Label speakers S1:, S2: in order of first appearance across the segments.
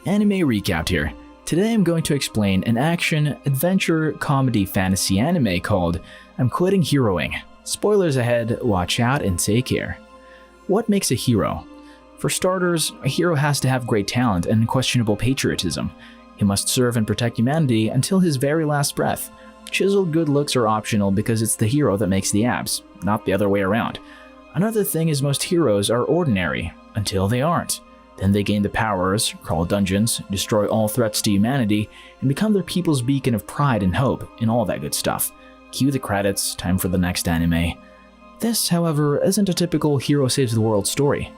S1: Anime Recapped here. Today I'm going to explain an action, adventure, comedy, fantasy anime called I'm Quitting Heroing. Spoilers ahead, watch out and take care. What makes a hero? For starters, a hero has to have great talent and unquestionable patriotism. He must serve and protect humanity until his very last breath. Chiseled good looks are optional because it's the hero that makes the abs, not the other way around. Another thing is most heroes are ordinary, until they aren't. Then they gain the powers, crawl dungeons, destroy all threats to humanity, and become their people's beacon of pride and hope, and all that good stuff. Cue the credits, time for the next anime. This, however, isn't a typical hero saves the world story.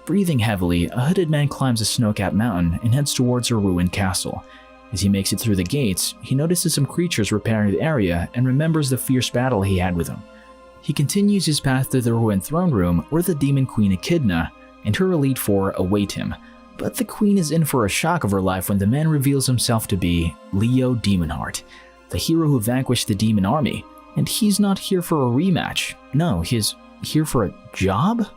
S1: Breathing heavily, a hooded man climbs a snow-capped mountain and heads towards a ruined castle. As he makes it through the gates, he notices some creatures repairing the area and remembers the fierce battle he had with them. He continues his path to the ruined throne room where the demon queen Echidna and her Elite Four await him, but the queen is in for a shock of her life when the man reveals himself to be Leo Demonheart, the hero who vanquished the demon army, and he's not here for a rematch. No, he's here for a job?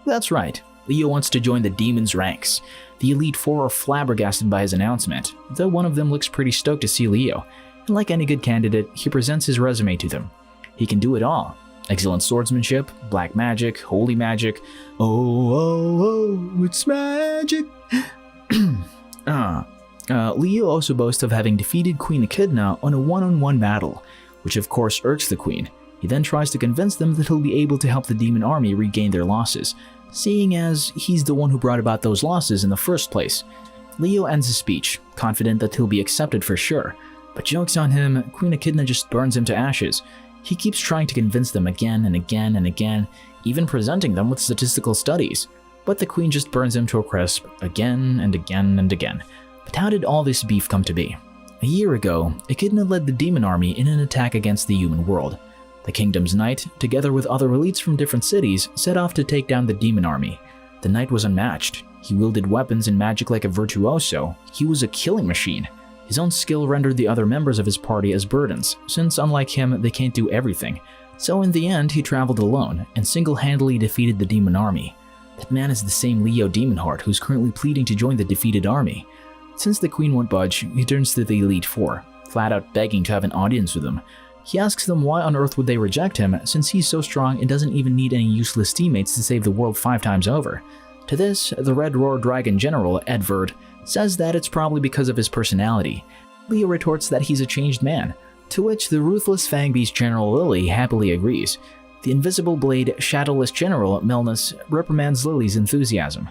S1: That's right, Leo wants to join the demon's ranks. The Elite Four are flabbergasted by his announcement, though one of them looks pretty stoked to see Leo, and like any good candidate, he presents his resume to them. He can do it all. Excellent swordsmanship, black magic, holy magic. Oh, it's magic. Leo also boasts of having defeated Queen Echidna on a one-on-one battle, which of course irks the queen. He then tries to convince them that he'll be able to help the demon army regain their losses, seeing as he's the one who brought about those losses in the first place. Leo ends his speech, confident that he'll be accepted for sure, but joke's on him, Queen Echidna just burns him to ashes. He keeps trying to convince them again and again and again, even presenting them with statistical studies, but the queen just burns him to a crisp again and again and again. But how did all this beef come to be? A year ago, Echidna led the demon army in an attack against the human world. The kingdom's knight, together with other elites from different cities, set off to take down the demon army. The knight was unmatched. He wielded weapons and magic like a virtuoso. He was a killing machine. His own skill rendered the other members of his party as burdens, since unlike him, they can't do everything. So in the end, he traveled alone and single-handedly defeated the demon army. That man is the same Leo Demonheart who's currently pleading to join the defeated army. Since the queen won't budge, he turns to the Elite Four, flat out begging to have an audience with him. He asks them why on earth would they reject him since he's so strong and doesn't even need any useless teammates to save the world 5 times over. To this, the Red Roar Dragon General, Edvard, says that it's probably because of his personality. Leo retorts that he's a changed man, to which the ruthless Fang Beast General Lily happily agrees. The Invisible Blade Shadowless General Melnus reprimands Lily's enthusiasm.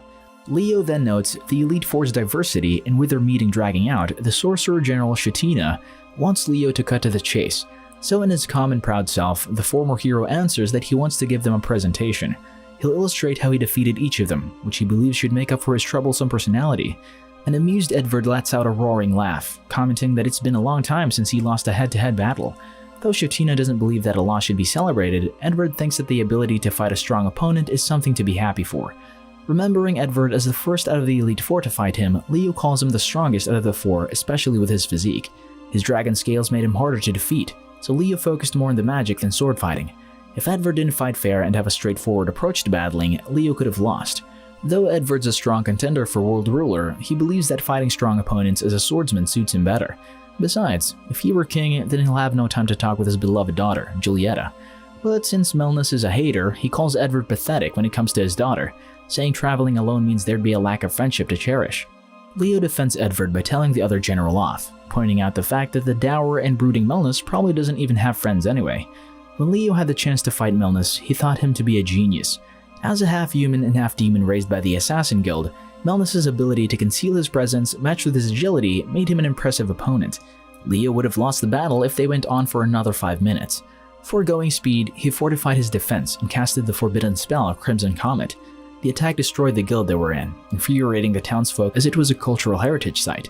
S1: Leo then notes the Elite Four's diversity, and with their meeting dragging out, the Sorcerer General Shatina wants Leo to cut to the chase. So in his calm and proud self, the former hero answers that he wants to give them a presentation. He'll illustrate how he defeated each of them, which he believes should make up for his troublesome personality. An amused Edvard lets out a roaring laugh, commenting that it's been a long time since he lost a head-to-head battle. Though Shatina doesn't believe that a loss should be celebrated, Edvard thinks that the ability to fight a strong opponent is something to be happy for. Remembering Edvard as the first out of the Elite Four to fight him, Leo calls him the strongest out of the four, especially with his physique. His dragon scales made him harder to defeat, so Leo focused more on the magic than sword fighting. If Edvard didn't fight fair and have a straightforward approach to battling, Leo could have lost. Though Edvard's a strong contender for world ruler, he believes that fighting strong opponents as a swordsman suits him better. Besides, if he were king, then he'll have no time to talk with his beloved daughter, Julieta. But since Melnus is a hater, he calls Edvard pathetic when it comes to his daughter, saying traveling alone means there'd be a lack of friendship to cherish. Leo defends Edvard by telling the other general off, pointing out the fact that the dour and brooding Melnus probably doesn't even have friends anyway. When Leo had the chance to fight Melnus, he thought him to be a genius. As a half-human and half-demon raised by the Assassin Guild, Melnus' ability to conceal his presence matched with his agility made him an impressive opponent. Leo would have lost the battle if they went on for another 5 minutes. Foregoing speed, he fortified his defense and casted the forbidden spell Crimson Comet. The attack destroyed the guild they were in, infuriating the townsfolk as it was a cultural heritage site.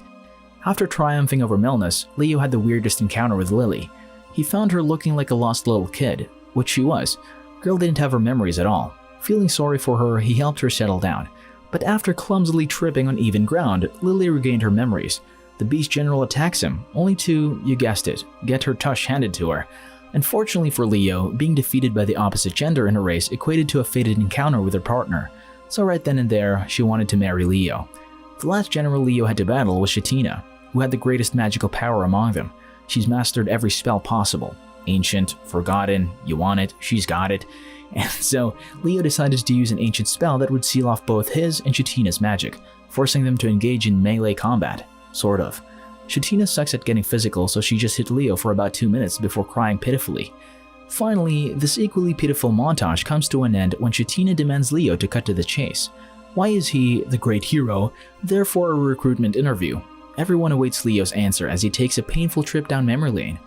S1: After triumphing over Melnus, Leo had the weirdest encounter with Lily. He found her looking like a lost little kid, which she was. Girl didn't have her memories at all. Feeling sorry for her, he helped her settle down. But after clumsily tripping on even ground, Lily regained her memories. The Beast General attacks him, only to, you guessed it, get her tush handed to her. Unfortunately for Leo, being defeated by the opposite gender in a race equated to a fated encounter with her partner. So right then and there, she wanted to marry Leo. The last general Leo had to battle was Shetina, who had the greatest magical power among them. She's mastered every spell possible. Ancient, forgotten, you want it, she's got it. And so Leo decided to use an ancient spell that would seal off both his and Shetina's magic, forcing them to engage in melee combat. Sort of. Shetina sucks at getting physical, so she just hit Leo for about 2 minutes before crying pitifully. Finally, this equally pitiful montage comes to an end when Shetina demands Leo to cut to the chase. Why is he, the great hero, there for a recruitment interview? Everyone awaits Leo's answer as he takes a painful trip down memory lane.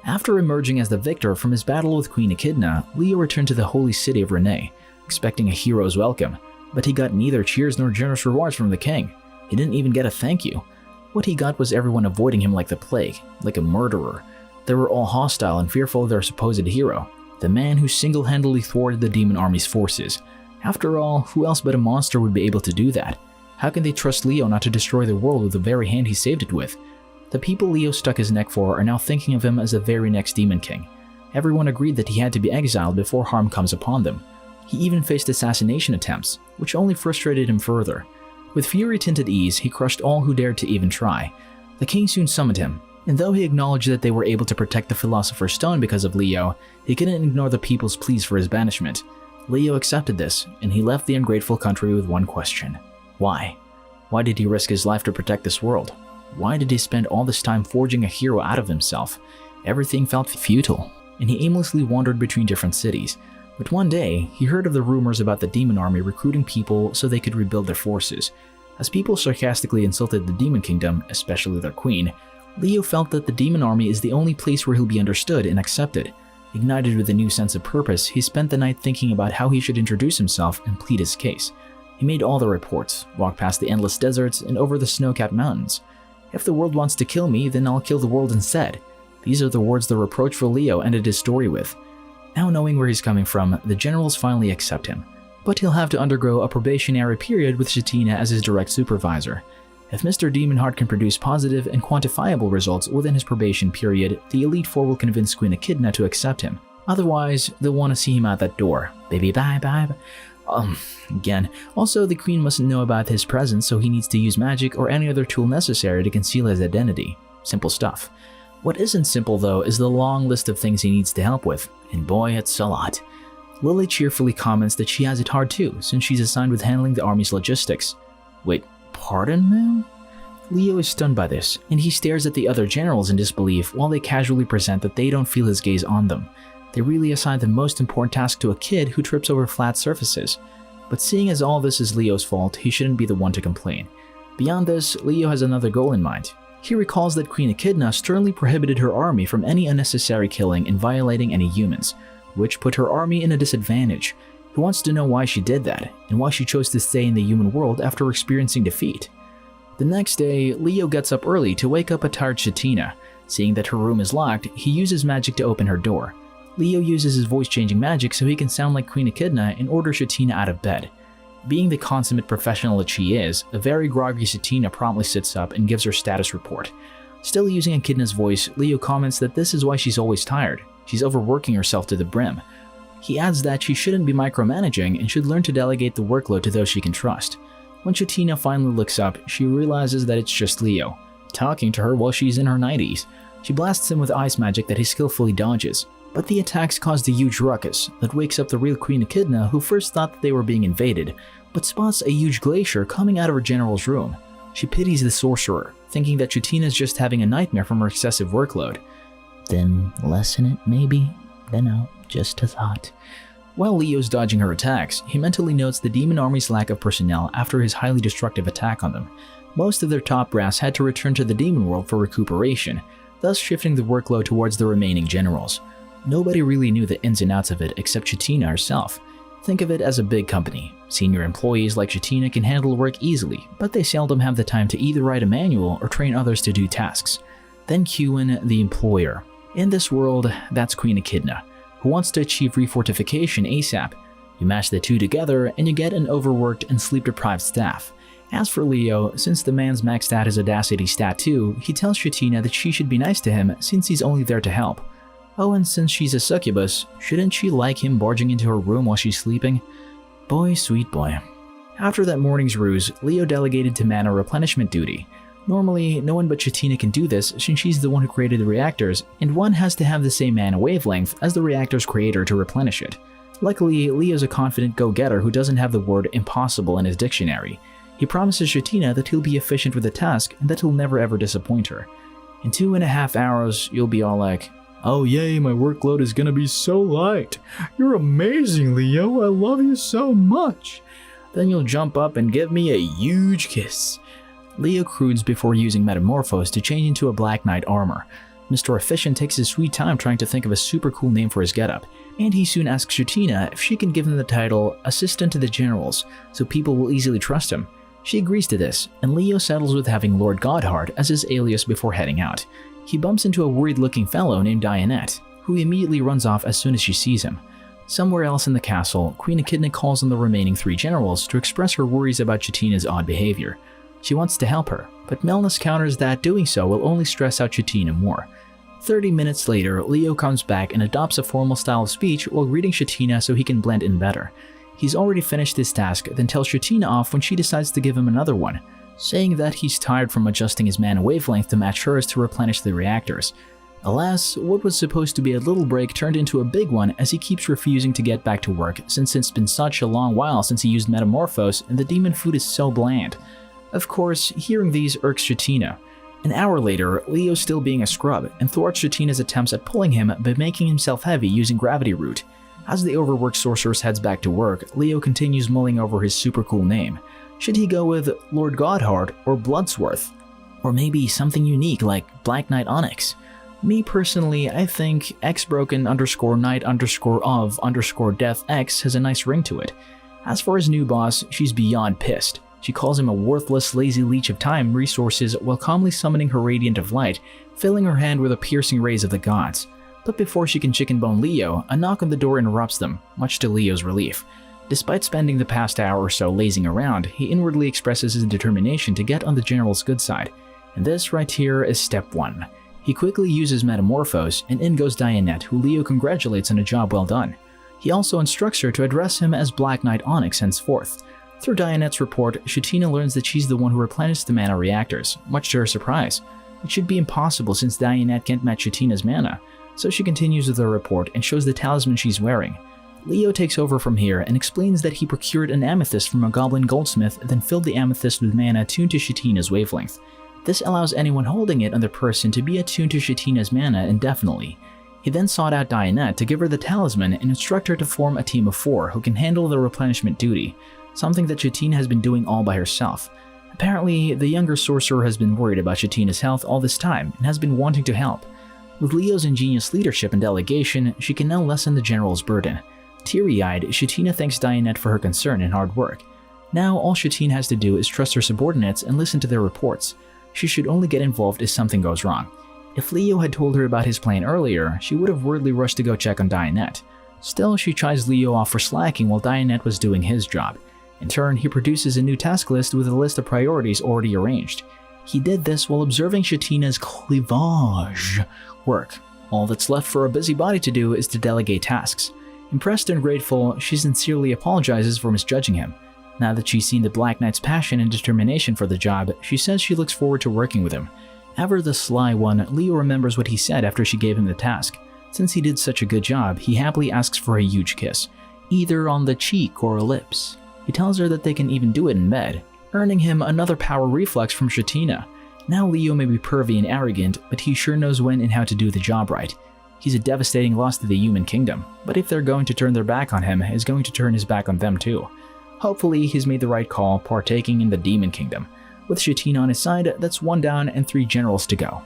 S1: After emerging as the victor from his battle with Queen Echidna, Leo returned to the holy city of Renais, expecting a hero's welcome, but he got neither cheers nor generous rewards from the king. He didn't even get a thank you. What he got was everyone avoiding him like the plague, like a murderer. They were all hostile and fearful of their supposed hero, the man who single-handedly thwarted the demon army's forces. After all, who else but a monster would be able to do that? How can they trust Leo not to destroy the world with the very hand he saved it with? The people Leo stuck his neck for are now thinking of him as the very next Demon King. Everyone agreed that he had to be exiled before harm comes upon them. He even faced assassination attempts, which only frustrated him further. With fury-tinted ease, he crushed all who dared to even try. The king soon summoned him, and though he acknowledged that they were able to protect the Philosopher's Stone because of Leo, he couldn't ignore the people's pleas for his banishment. Leo accepted this, and he left the ungrateful country with one question. Why? Why did he risk his life to protect this world? Why did he spend all this time forging a hero out of himself? Everything felt futile, and he aimlessly wandered between different cities. But one day, he heard of the rumors about the demon army recruiting people so they could rebuild their forces. As people sarcastically insulted the demon kingdom, especially their queen, Leo felt that the demon army is the only place where he'll be understood and accepted. Ignited with a new sense of purpose, he spent the night thinking about how he should introduce himself and plead his case. He made all the reports, walked past the endless deserts and over the snow-capped mountains. If the world wants to kill me, then I'll kill the world instead. These are the words the reproachful Leo ended his story with. Now knowing where he's coming from, the generals finally accept him. But he'll have to undergo a probationary period with Shetina as his direct supervisor. If Mr. Demonheart can produce positive and quantifiable results within his probation period, the Elite Four will convince Queen Echidna to accept him. Otherwise, they'll want to see him out that door. Baby bye bye. Again. Also, the queen mustn't know about his presence, so he needs to use magic or any other tool necessary to conceal his identity. Simple stuff. What isn't simple, though, is the long list of things he needs to help with, and boy, it's a lot. Lily cheerfully comments that she has it hard too, since she's assigned with handling the army's logistics. Wait, pardon, ma'am? Leo is stunned by this, and he stares at the other generals in disbelief while they casually present that they don't feel his gaze on them. They really assign the most important task to a kid who trips over flat surfaces. But seeing as all this is Leo's fault, he shouldn't be the one to complain. Beyond this, Leo has another goal in mind. He recalls that Queen Echidna sternly prohibited her army from any unnecessary killing and violating any humans, which put her army in a disadvantage. He wants to know why she did that, and why she chose to stay in the human world after experiencing defeat. The next day, Leo gets up early to wake up a tired Shetina. Seeing that her room is locked, he uses magic to open her door. Leo uses his voice-changing magic so he can sound like Queen Echidna and order Shetina out of bed. Being the consummate professional that she is, a very groggy Shetina promptly sits up and gives her status report. Still using Echidna's voice, Leo comments that this is why she's always tired. She's overworking herself to the brim. He adds that she shouldn't be micromanaging and should learn to delegate the workload to those she can trust. When Shetina finally looks up, she realizes that it's just Leo, talking to her while she's in her 90s. She blasts him with ice magic that he skillfully dodges. But the attacks caused a huge ruckus that wakes up the real Queen Echidna, who first thought that they were being invaded, but spots a huge glacier coming out of her general's room. She pities the sorcerer, thinking that Shetina's just having a nightmare from her excessive workload. Then lessen it, maybe? Dunno, just a thought. While Leo's dodging her attacks, he mentally notes the demon army's lack of personnel after his highly destructive attack on them. Most of their top brass had to return to the demon world for recuperation, thus shifting the workload towards the remaining generals. Nobody really knew the ins and outs of it except Shetina herself. Think of it as a big company. Senior employees like Shetina can handle work easily, but they seldom have the time to either write a manual or train others to do tasks. Then cue in the employer. In this world, that's Queen Echidna, who wants to achieve refortification ASAP. You mash the two together and you get an overworked and sleep-deprived staff. As for Leo, since the man's maxed out his audacity stat 2, he tells Shetina that she should be nice to him since he's only there to help. Oh, and since she's a succubus, shouldn't she like him barging into her room while she's sleeping? Boy, sweet boy. After that morning's ruse, Leo delegated to mana replenishment duty. Normally, no one but Chatina can do this since she's the one who created the reactors, and one has to have the same mana wavelength as the reactor's creator to replenish it. Luckily, Leo's a confident go-getter who doesn't have the word impossible in his dictionary. He promises Chatina that he'll be efficient with the task and that he'll never ever disappoint her. In 2.5 hours, you'll be all like, "Oh yay, my workload is gonna be so light. You're amazing, Leo, I love you so much." Then you'll jump up and give me a huge kiss. Leo croons before using Metamorphose to change into a Black Knight armor. Mr. Efficient takes his sweet time trying to think of a super cool name for his getup, and he soon asks Chatina if she can give him the title Assistant to the Generals, so people will easily trust him. She agrees to this, and Leo settles with having Lord Godhard as his alias before heading out. He bumps into a worried-looking fellow named Dianette, who immediately runs off as soon as she sees him. Somewhere else in the castle, Queen Echidna calls on the remaining 3 generals to express her worries about Chatina's odd behavior. She wants to help her, but Melnus counters that doing so will only stress out Chatina more. 30 minutes later, Leo comes back and adopts a formal style of speech while greeting Chatina so he can blend in better. He's already finished his task, then tells Chatina off when she decides to give him another one, saying that he's tired from adjusting his mana wavelength to match hers to replenish the reactors. Alas, what was supposed to be a little break turned into a big one as he keeps refusing to get back to work since it's been such a long while since he used Metamorphose and the demon food is so bland. Of course, hearing these irks Chatina. An hour later, Leo's still being a scrub and thwarts Chatina's attempts at pulling him by making himself heavy using Gravity Root. As the overworked sorceress heads back to work, Leo continues mulling over his super cool name. Should he go with Lord Godhard or Bloodsworth? Or maybe something unique like Black Knight Onyx? Me personally, I think X_Knight_of_Death X has a nice ring to it. As for his new boss, she's beyond pissed. She calls him a worthless, lazy leech of time resources while calmly summoning her Radiant of Light, filling her hand with the piercing rays of the gods. But before she can chicken bone Leo, a knock on the door interrupts them, much to Leo's relief. Despite spending the past hour or so lazing around, he inwardly expresses his determination to get on the general's good side. And this right here is step 1. He quickly uses Metamorphose, and in goes Dianette, who Leo congratulates on a job well done. He also instructs her to address him as Black Knight Onyx henceforth. Through Dianette's report, Chatina learns that she's the one who replenished the mana reactors, much to her surprise. It should be impossible since Dianette can't match Chatina's mana, so she continues with her report and shows the talisman she's wearing. Leo takes over from here and explains that he procured an amethyst from a goblin goldsmith, then filled the amethyst with mana tuned to Chatina's wavelength. This allows anyone holding it on their person to be attuned to Chatina's mana indefinitely. He then sought out Dianette to give her the talisman and instruct her to form a team of 4 who can handle the replenishment duty, something that Chatina has been doing all by herself. Apparently, the younger sorcerer has been worried about Chatina's health all this time and has been wanting to help. With Leo's ingenious leadership and delegation, she can now lessen the general's burden. Teary-eyed, Chatina thanks Dianette for her concern and hard work. Now all Chatina has to do is trust her subordinates and listen to their reports. She should only get involved if something goes wrong. If Leo had told her about his plan earlier, she would have wordly rushed to go check on Dianette. Still, she chides Leo off for slacking while Dianette was doing his job. In turn, he produces a new task list with a list of priorities already arranged. He did this while observing Chatina's cleavage work. All that's left for a busybody to do is to delegate tasks. Impressed and grateful, she sincerely apologizes for misjudging him. Now that she's seen the Black Knight's passion and determination for the job, she says she looks forward to working with him. Ever the sly one, Leo remembers what he said after she gave him the task. Since he did such a good job, he happily asks for a huge kiss, either on the cheek or lips. He tells her that they can even do it in bed, earning him another power reflex from Chatina. Now Leo may be pervy and arrogant, but he sure knows when and how to do the job right. He's a devastating loss to the human kingdom, but if they're going to turn their back on him, he's going to turn his back on them too. Hopefully he's made the right call partaking in the demon kingdom. With Chatina on his side, that's 1 down and 3 generals to go.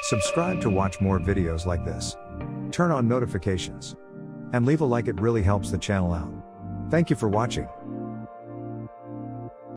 S2: Subscribe to watch more videos like this. Turn on notifications. And leave a like, it really helps the channel out. Thank you for watching.